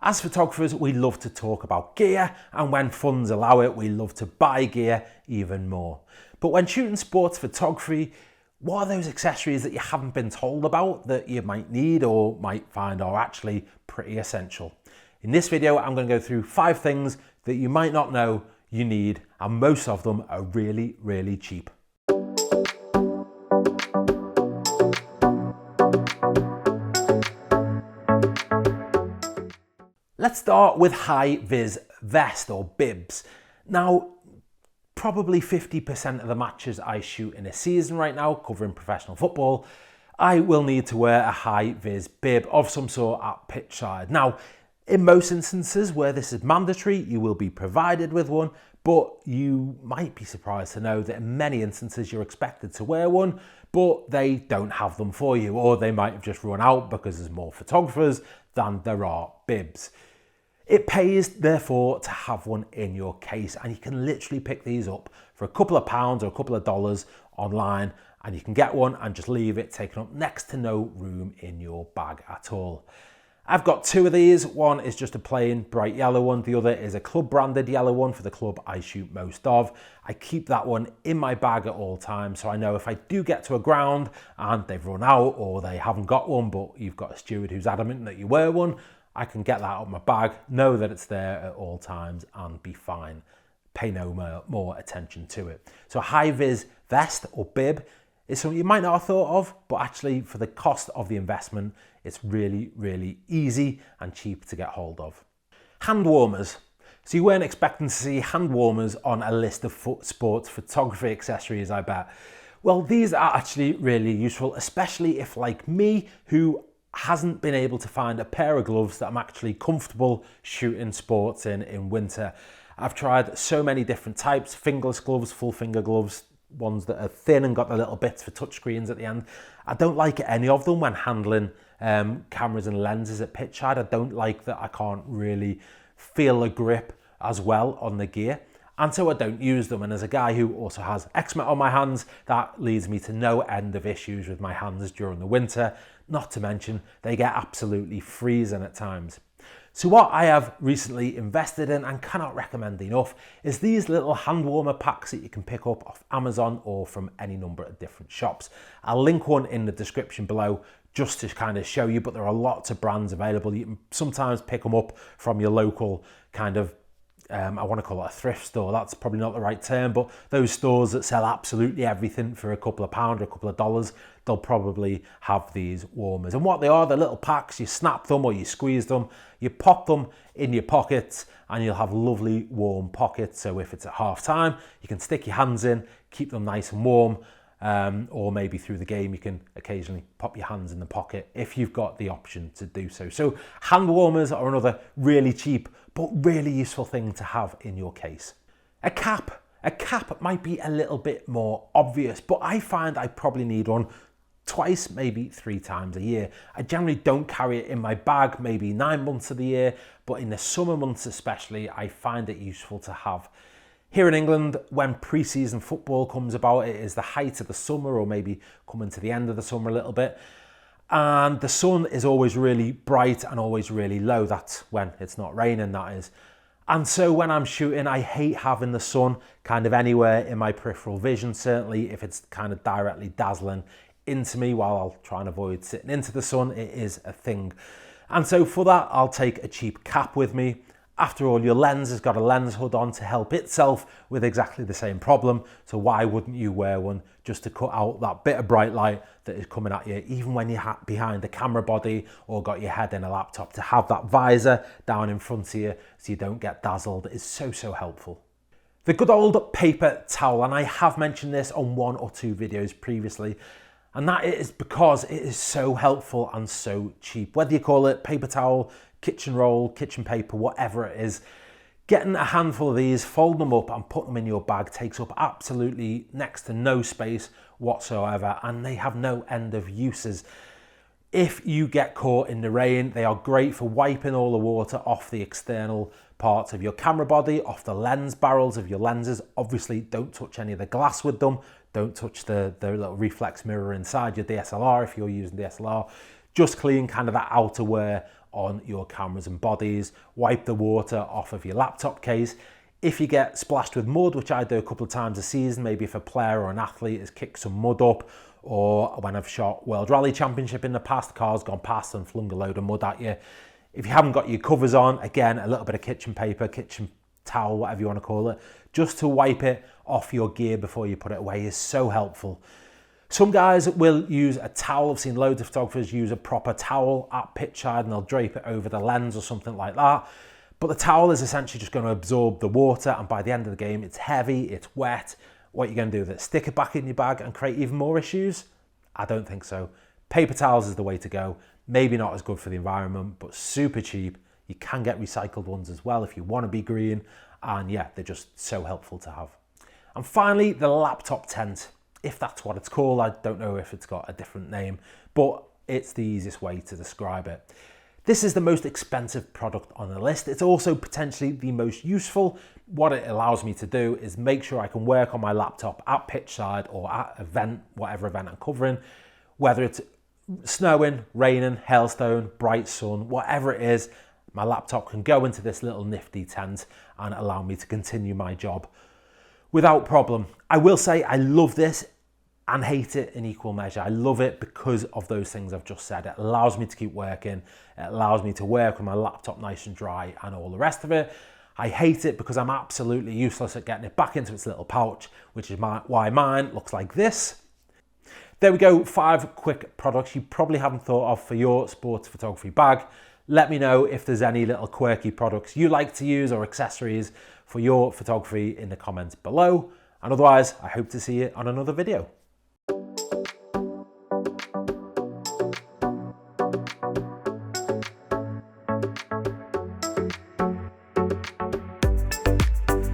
As photographers, we love to talk about gear, and when funds allow it, we love to buy gear even more. But when shooting sports photography, what are those accessories that you haven't been told about that you might need or might find are actually pretty essential? In this video, I'm going to go through 5 things that you might not know you need, and most of them are really, really cheap. Let's start with high-vis vest or bibs. Now, probably 50% of the matches I shoot in a season right now, covering professional football, I will need to wear a high-vis bib of some sort at pitch side. Now, in most instances where this is mandatory, you will be provided with one, but you might be surprised to know that in many instances you're expected to wear one, but they don't have them for you, or they might have just run out because there's more photographers than there are bibs. It pays, therefore, to have one in your case, and you can literally pick these up for a couple of pounds or a couple of dollars online, and you can get one and just leave it taking up next to no room in your bag at all. I've got 2 of these. One is just a plain bright yellow one. The other is a club branded yellow one for the club I shoot most of. I keep that one in my bag at all times, so I know if I do get to a ground and they've run out or they haven't got one, but you've got a steward who's adamant that you wear one, I can get that out of my bag, know that it's there at all times and be fine. Pay no more attention to it. So a high-vis vest or bib is something you might not have thought of, but actually for the cost of the investment, it's really, really easy and cheap to get hold of. Hand warmers. So you weren't expecting to see hand warmers on a list of sports photography accessories, I bet. Well, these are actually really useful, especially if, like me, who hasn't been able to find a pair of gloves that I'm actually comfortable shooting sports in winter. I've tried so many different types, fingerless gloves, full finger gloves, ones that are thin and got the little bits for touchscreens at the end. I don't like any of them when handling cameras and lenses at pitch side. I don't like that I can't really feel a grip as well on the gear, and so I don't use them. And as a guy who also has eczema on my hands, that leads me to no end of issues with my hands during the winter, not to mention they get absolutely freezing at times. So what I have recently invested in and cannot recommend enough is these little hand warmer packs that you can pick up off Amazon or from any number of different shops. I'll link one in the description below just to kind of show you, but there are lots of brands available. You can sometimes pick them up from your local kind of I want to call it a thrift store. That's probably not the right term, but those stores that sell absolutely everything for a couple of pounds or a couple of dollars, they'll probably have these warmers. And what they are, they're little packs. You snap them or you squeeze them, you pop them in your pockets, and you'll have lovely warm pockets. So if it's at half time, you can stick your hands in, keep them nice and warm. Or maybe through the game, you can occasionally pop your hands in the pocket if you've got the option to do so. So hand warmers are another really cheap but really useful thing to have in your case. A cap might be a little bit more obvious, but I find I probably need one twice, maybe 3 times a year. I generally don't carry it in my bag, maybe 9 months of the year, but in the summer months especially, I find it useful to have. Here in England, when pre-season football comes about, it is the height of the summer, or maybe coming to the end of the summer a little bit. And the sun is always really bright and always really low. That's when it's not raining, that is. And so when I'm shooting, I hate having the sun kind of anywhere in my peripheral vision, certainly if it's kind of directly dazzling into me. While I'll try and avoid sitting into the sun, it is a thing. And so for that, I'll take a cheap cap with me. After all, your lens has got a lens hood on to help itself with exactly the same problem. So why wouldn't you wear one just to cut out that bit of bright light that is coming at you, even when you're behind a camera body or got your head in a laptop? To have that visor down in front of you so you don't get dazzled is so, so helpful. The good old paper towel, and I have mentioned this on 1 or 2 videos previously, and that is because it is so helpful and so cheap. Whether you call it paper towel, kitchen roll, kitchen paper, whatever it is, getting a handful of these, fold them up and put them in your bag takes up absolutely next to no space whatsoever, and they have no end of uses. If you get caught in the rain, they are great for wiping all the water off the external parts of your camera body, off the lens barrels of your lenses. Obviously, don't touch any of the glass with them. Don't touch the little reflex mirror inside your DSLR if you're using DSLR. Just clean kind of that outer wear on your cameras and bodies. Wipe the water off of your laptop case. If you get splashed with mud, which I do a couple of times a season, maybe if a player or an athlete has kicked some mud up, or when I've shot World Rally Championship in the past, the car's gone past and flung a load of mud at you. If you haven't got your covers on, again, a little bit of kitchen paper, kitchen towel, whatever you want to call it, just to wipe it off your gear before you put it away is so helpful. Some guys will use a towel. I've seen loads of photographers use a proper towel at pitch side and they'll drape it over the lens or something like that. But the towel is essentially just going to absorb the water, and by the end of the game, it's heavy, it's wet. What are you going to do with it? Stick it back in your bag and create even more issues? I don't think so. Paper towels is the way to go. Maybe not as good for the environment, but super cheap. You can get recycled ones as well if you want to be green. And yeah, they're just so helpful to have. And finally, the laptop tent. If that's what it's called, I don't know if it's got a different name, but it's the easiest way to describe it. This is the most expensive product on the list. It's also potentially the most useful. What it allows me to do is make sure I can work on my laptop at pitch side or at event, whatever event I'm covering, whether it's snowing, raining, hailstone, bright sun, whatever it is, my laptop can go into this little nifty tent and allow me to continue my job without problem. I will say I love this and hate it in equal measure. I love it because of those things I've just said. It allows me to keep working. It allows me to work with my laptop nice and dry and all the rest of it. I hate it because I'm absolutely useless at getting it back into its little pouch, which is why mine looks like this. There we go, 5 quick products you probably haven't thought of for your sports photography bag. Let me know if there's any little quirky products you like to use or accessories for your photography in the comments below. And otherwise, I hope to see you on another video.